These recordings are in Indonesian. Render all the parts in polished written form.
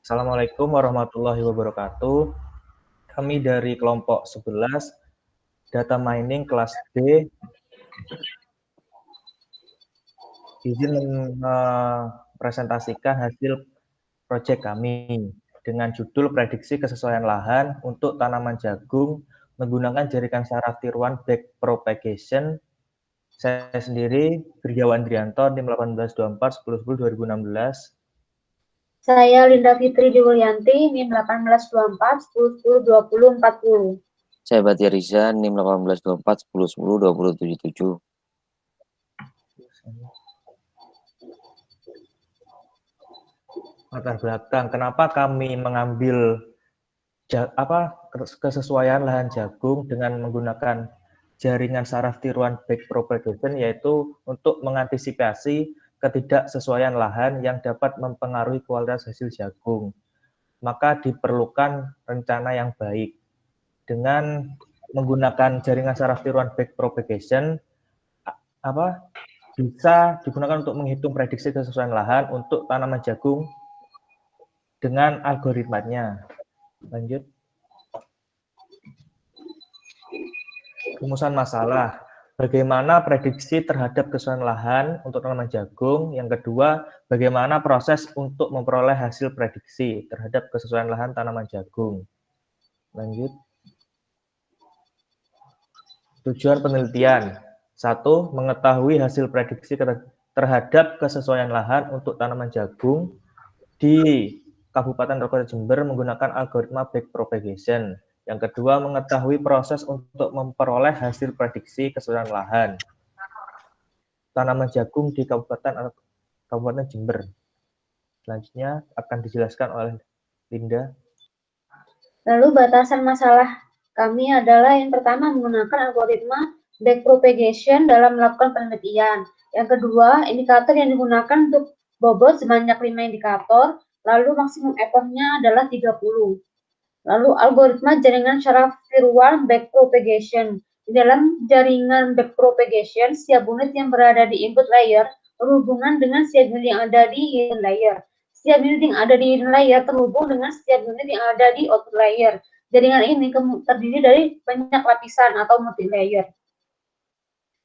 Assalamualaikum warahmatullahi wabarakatuh. Kami dari kelompok 11 Data Mining kelas B izin mempresentasikan hasil proyek kami dengan judul prediksi kesesuaian lahan untuk tanaman jagung menggunakan jaringan saraf tiruan back propagation. Saya sendiri Wirjawan Andrianto, NIM 1824 10 2016. Saya Linda Fitri Diwulyanti, NIM 1824 10 20 40. Saya Batia Riza, NIM 1824 10 2077. Latar belakang, kenapa kami mengambil kesesuaian lahan jagung dengan menggunakan jaringan saraf tiruan back propagation, yaitu untuk mengantisipasi ketidaksesuaian lahan yang dapat mempengaruhi kualitas hasil jagung. Maka diperlukan rencana yang baik. Dengan menggunakan jaringan saraf tiruan back propagation, bisa digunakan untuk menghitung prediksi kesesuaian lahan untuk tanaman jagung dengan algoritmanya. Lanjut. Rumusan masalah. Bagaimana prediksi terhadap kesesuaian lahan untuk tanaman jagung? Yang kedua, bagaimana proses untuk memperoleh hasil prediksi terhadap kesesuaian lahan tanaman jagung? Lanjut. Tujuan penelitian. 1. Mengetahui hasil prediksi terhadap kesesuaian lahan untuk tanaman jagung di Kabupaten Rokode Jember menggunakan algoritma back propagation. Yang kedua, mengetahui proses untuk memperoleh hasil prediksi kesesuaian lahan tanaman jagung di Kabupaten Jember. Selanjutnya akan dijelaskan oleh Linda. Lalu batasan masalah kami adalah yang pertama menggunakan algoritma back propagation dalam melakukan penelitian. Yang kedua, indikator yang digunakan untuk bobot sebanyak 5 indikator, lalu maksimum effortnya adalah 30. Lalu algoritma jaringan saraf tiruan back propagation. Di dalam jaringan back propagation, setiap unit yang berada di input layer berhubungan dengan setiap unit yang ada di hidden layer. Setiap unit yang ada di hidden layer terhubung dengan setiap unit yang ada di output layer. Jaringan ini terdiri dari banyak lapisan atau multi-layer.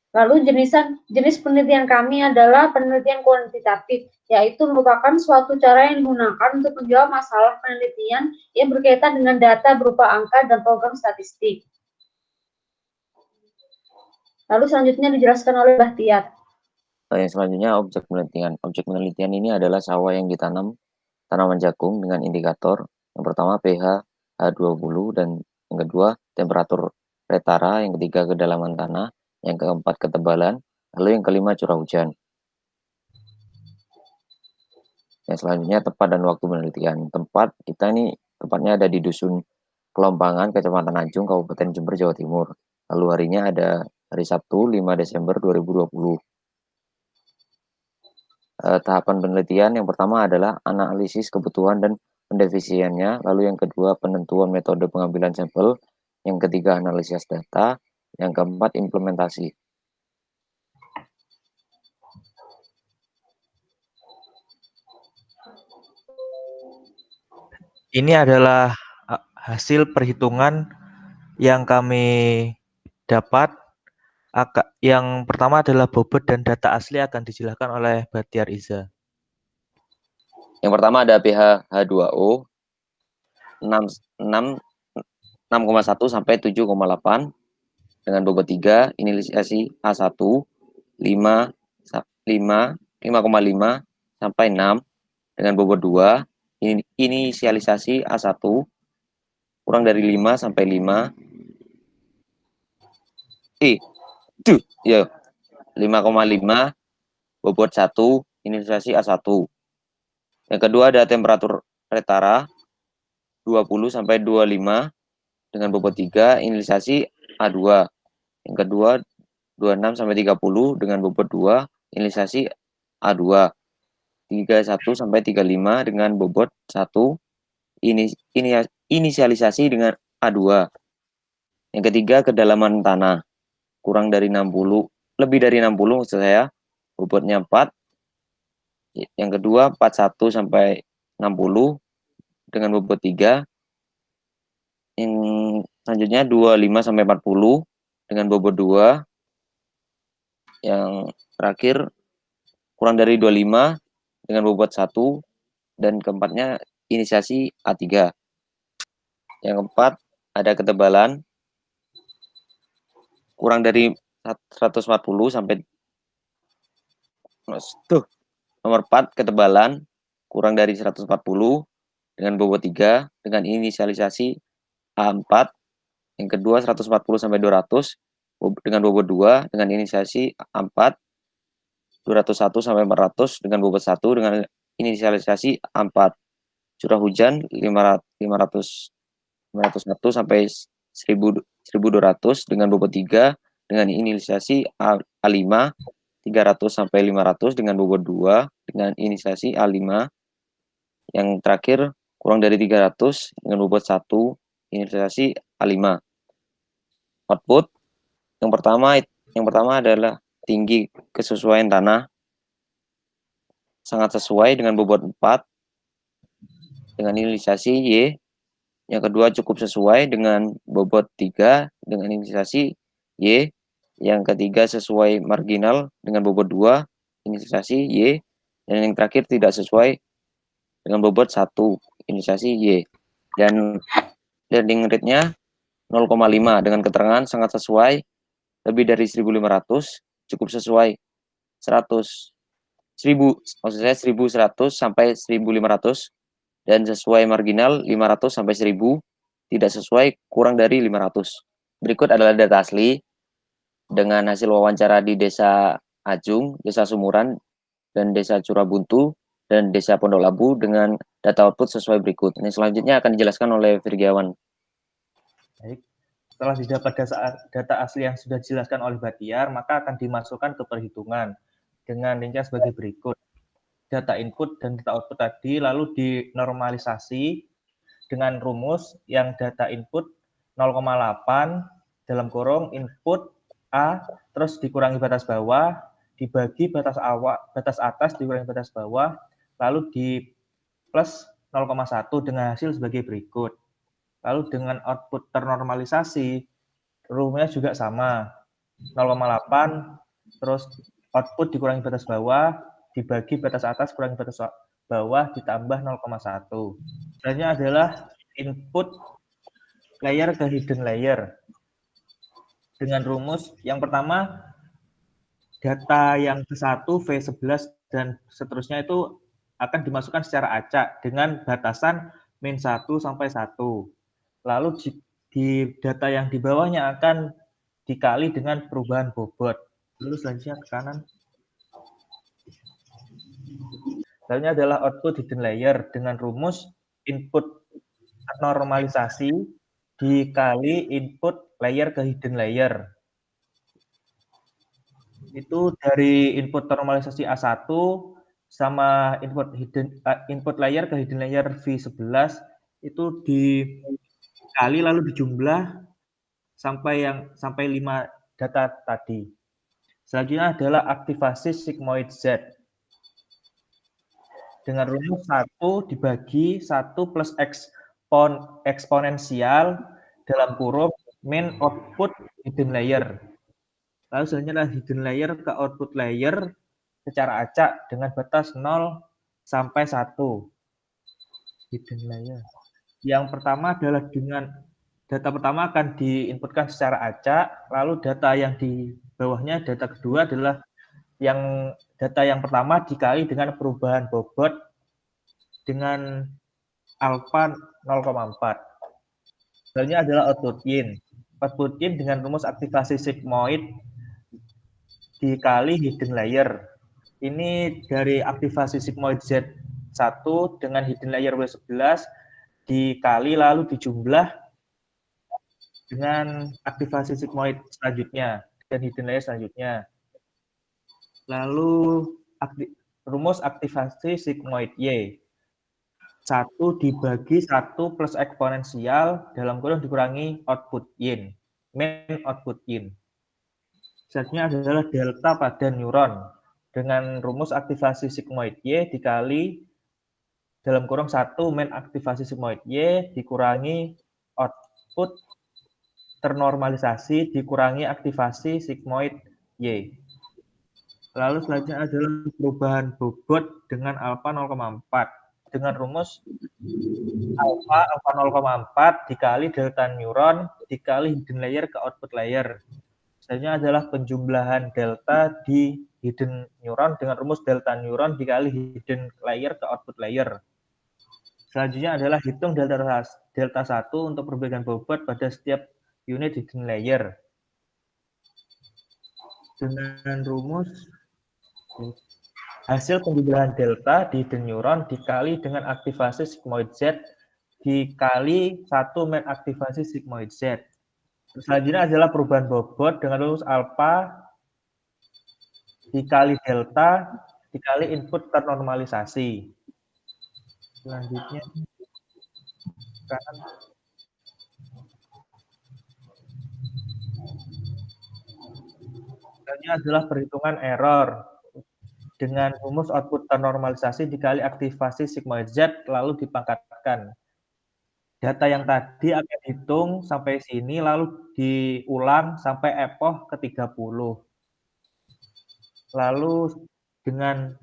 Lalu jenis penelitian kami adalah penelitian kuantitatif, yaitu merupakan suatu cara yang digunakan untuk menjawab masalah penelitian yang berkaitan dengan data berupa angka dan program statistik. Lalu selanjutnya dijelaskan oleh Bahtiar. Yang selanjutnya objek penelitian. Objek penelitian ini adalah sawah yang ditanam tanaman jagung dengan indikator. Yang pertama pH H20 dan yang kedua temperatur retara, yang ketiga kedalaman tanah, yang keempat ketebalan, lalu yang kelima curah hujan. Yang selanjutnya tempat dan waktu penelitian. Tempat kita ini tempatnya ada di Dusun Kelompangan, Kecamatan Anjung, Kabupaten Jember, Jawa Timur. Lalu harinya ada hari Sabtu 5 Desember 2020. Tahapan penelitian yang pertama adalah analisis kebutuhan dan pendefisiennya, lalu yang kedua penentuan metode pengambilan sampel, yang ketiga analisis data, yang keempat implementasi. Ini adalah hasil perhitungan yang kami dapat. Yang pertama adalah bobot dan data asli akan dijelaskan oleh Bahtiar Iza. Yang pertama ada pH H2O 6,1 sampai 7,8 dengan bobot 3, inisiasi A1 5,5 sampai 6 dengan bobot 2, inisialisasi A1 kurang dari 5 sampai 5 5,5 bobot 1, inisiasi A1. Yang kedua ada temperatur retara 20 sampai 25 dengan bobot 3, inisiasi A2. Yang kedua 26 sampai 30 dengan bobot 2, inisiasi A2. 31 sampai 35 dengan bobot 1, inisialisasi dengan A2. Yang ketiga kedalaman tanah kurang dari 60, lebih dari 60 maksud saya, bobotnya 4. Yang kedua 41 sampai 60 dengan bobot 3. Yang selanjutnya 25 sampai 40 dengan bobot 2. Yang terakhir kurang dari 25 dengan bobot 1. Dan keempatnya inisiasi A3. Yang keempat ada ketebalan kurang dari 140 sampai nomor 4 ketebalan kurang dari 140 dengan bobot 3 dengan inisialisasi A4. Yang kedua 140 sampai 200 dengan bobot 2 dengan inisiasi A4. 201 sampai 400 dengan bobot 1 dengan inisialisasi A4. Curah hujan 501 sampai 1200 dengan bobot 3 dengan inisiasi A5. 300 sampai 500 dengan bobot 2 dengan inisiasi A5. Yang terakhir kurang dari 300 dengan bobot 1 inisiasi A5. Output yang pertama adalah tinggi kesesuaian tanah sangat sesuai dengan bobot 4 dengan inisiasi Y. Yang kedua cukup sesuai dengan bobot 3 dengan inisiasi Y. Yang ketiga sesuai marginal dengan bobot 2 inisiasi Y. Dan yang terakhir tidak sesuai dengan bobot 1 inisiasi Y. Dan learning rate-nya 0,5 dengan keterangan sangat sesuai lebih dari 1500, cukup sesuai 1100 sampai 1500 dan sesuai marginal 500 sampai 1000, tidak sesuai kurang dari 500. Berikut adalah data asli dengan hasil wawancara di Desa Ajung, Desa Sumuran, dan Desa Curabuntu, dan Desa Pondok Labu dengan data output sesuai berikut. Ini selanjutnya akan dijelaskan oleh Virgiawan. Baik. Setelah didapat data asli yang sudah dijelaskan oleh Batiar, maka akan dimasukkan ke perhitungan dengan rincian sebagai berikut. Data input dan data output tadi lalu dinormalisasi dengan rumus yang data input 0,8 dalam kurung input A terus dikurangi batas bawah dibagi batas atas dikurangi batas bawah lalu di plus 0,1 dengan hasil sebagai berikut. Lalu dengan output ternormalisasi rumusnya juga sama 0,8 terus output dikurangi batas bawah dibagi batas atas kurangi batas bawah ditambah 0,1. Selanjutnya adalah input layer ke hidden layer. Dengan rumus yang pertama data yang ke-1 V11 dan seterusnya itu akan dimasukkan secara acak dengan batasan min 1 sampai 1. Lalu di data yang di bawahnya akan dikali dengan perubahan bobot. Lalu selanjutnya ke kanan. Selanjutnya adalah output hidden layer dengan rumus input normalisasi dikali input layer ke hidden layer. Itu dari input normalisasi A1 sama input layer ke hidden layer V11 itu dikali lalu dijumlah sampai 5 data tadi. Selanjutnya adalah aktivasi sigmoid Z. Dengan rumus 1 dibagi 1 plus eksponensial dalam kurung min output hidden layer. Lalu selanjutnya adalah hidden layer ke output layer secara acak dengan batas 0 sampai 1. Hidden layer. Yang pertama adalah dengan data pertama akan diinputkan secara acak, lalu data yang di bawahnya, data kedua adalah data yang pertama dikali dengan perubahan bobot dengan alfa 0,4. Selanjutnya adalah output yin. Output yin dengan rumus aktivasi sigmoid dikali hidden layer. Ini dari aktivasi sigmoid Z1 dengan hidden layer W11 dikali lalu dijumlah dengan aktivasi sigmoid selanjutnya dan hidden layer selanjutnya. Lalu rumus aktivasi sigmoid Y. 1 dibagi 1 plus eksponensial dalam kurung dikurangi output yin. Min output yin. Selanjutnya adalah delta pada neuron. Dengan rumus aktivasi sigmoid Y dikali dalam kurung 1 min aktivasi sigmoid Y dikurangi output ternormalisasi dikurangi aktivasi sigmoid Y. Lalu selanjutnya adalah perubahan bobot dengan alfa 0,4 dengan rumus alfa 0,4 dikali delta neuron dikali hidden layer ke output layer. Selanjutnya adalah penjumlahan delta di hidden neuron dengan rumus delta neuron dikali hidden layer ke output layer. Selanjutnya adalah hitung delta 1 untuk perbedaan bobot pada setiap unit hidden layer. Dengan rumus hasil penjumlahan delta di hidden neuron dikali dengan aktivasi sigmoid Z dikali 1 min aktivasi sigmoid Z. Selanjutnya adalah perubahan bobot dengan rumus alfa dikali delta dikali input ternormalisasi. Selanjutnya adalah perhitungan error dengan rumus output ternormalisasi dikali aktivasi sigmoid Z lalu dipangkatkan. Data yang tadi akan dihitung sampai sini lalu diulang sampai epoch ke-30. Lalu dengan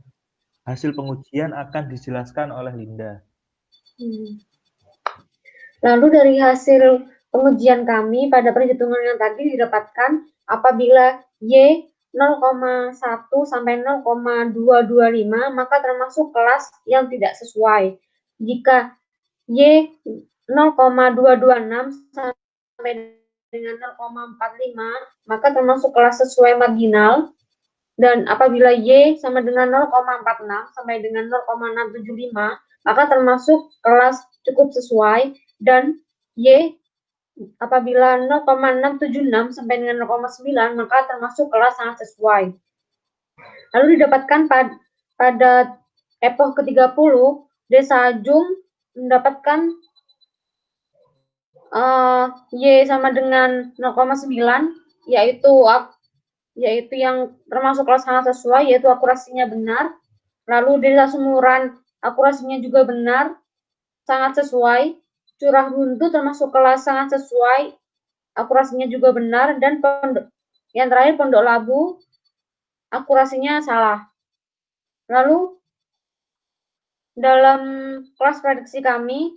hasil pengujian akan dijelaskan oleh Linda. Lalu dari hasil pengujian kami pada perhitungan yang tadi didapatkan apabila Y 0,1 sampai 0,225 maka termasuk kelas yang tidak sesuai. Jika Y 0,226 sampai dengan 0,45 maka termasuk kelas sesuai marginal. Dan apabila Y sama dengan 0,46 sampai dengan 0,675 maka termasuk kelas cukup sesuai, dan Y apabila 0,676 sampai dengan 0,9 maka termasuk kelas sangat sesuai. Lalu didapatkan pada epoch ke-30 Desa Ajung mendapatkan Y sama dengan 0,9 yaitu yang termasuk kelas sangat sesuai, yaitu akurasinya benar. Lalu Desa Sumuran akurasinya juga benar, sangat sesuai. Curah Buntu termasuk kelas sangat sesuai, akurasinya juga benar. Dan yang terakhir Pondok Labu akurasinya salah. Lalu dalam kelas prediksi kami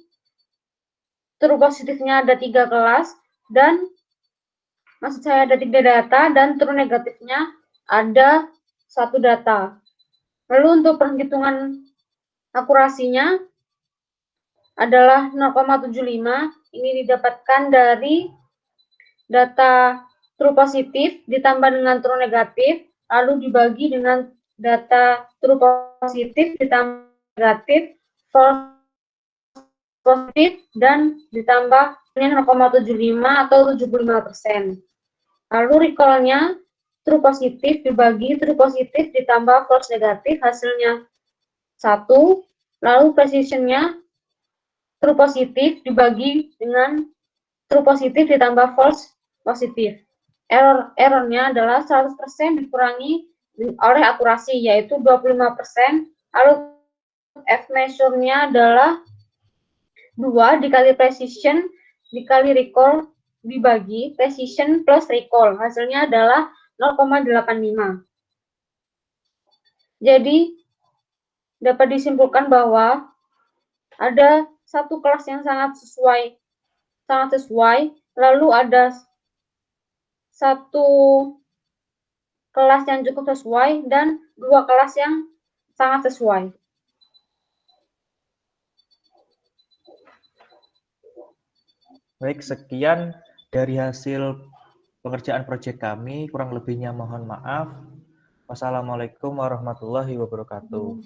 true positifnya ada 3 kelas, dan maksud saya ada 3 data, dan true negatifnya ada 1 data. Lalu untuk perhitungan akurasinya adalah 0,75. Ini didapatkan dari data true positif ditambah dengan true negatif, lalu dibagi dengan data true positif ditambah negatif, false positif, dan ditambah 0,75 atau 75%. Lalu recall-nya true positif dibagi true positif ditambah false negatif, hasilnya 1. Lalu precision-nya true positif dibagi dengan true positif ditambah false positif. Errornya adalah 100% dikurangi oleh akurasi, yaitu 25%. Lalu F measure-nya adalah 2 dikali precision dikali recall dibagi precision plus recall. Hasilnya adalah 0,85. Jadi dapat disimpulkan bahwa ada satu kelas yang sangat sesuai, lalu ada satu kelas yang cukup sesuai, dan 2 kelas yang sangat sesuai. Baik, sekian dari hasil pengerjaan proyek kami. Kurang lebihnya mohon maaf. Wassalamualaikum warahmatullahi wabarakatuh.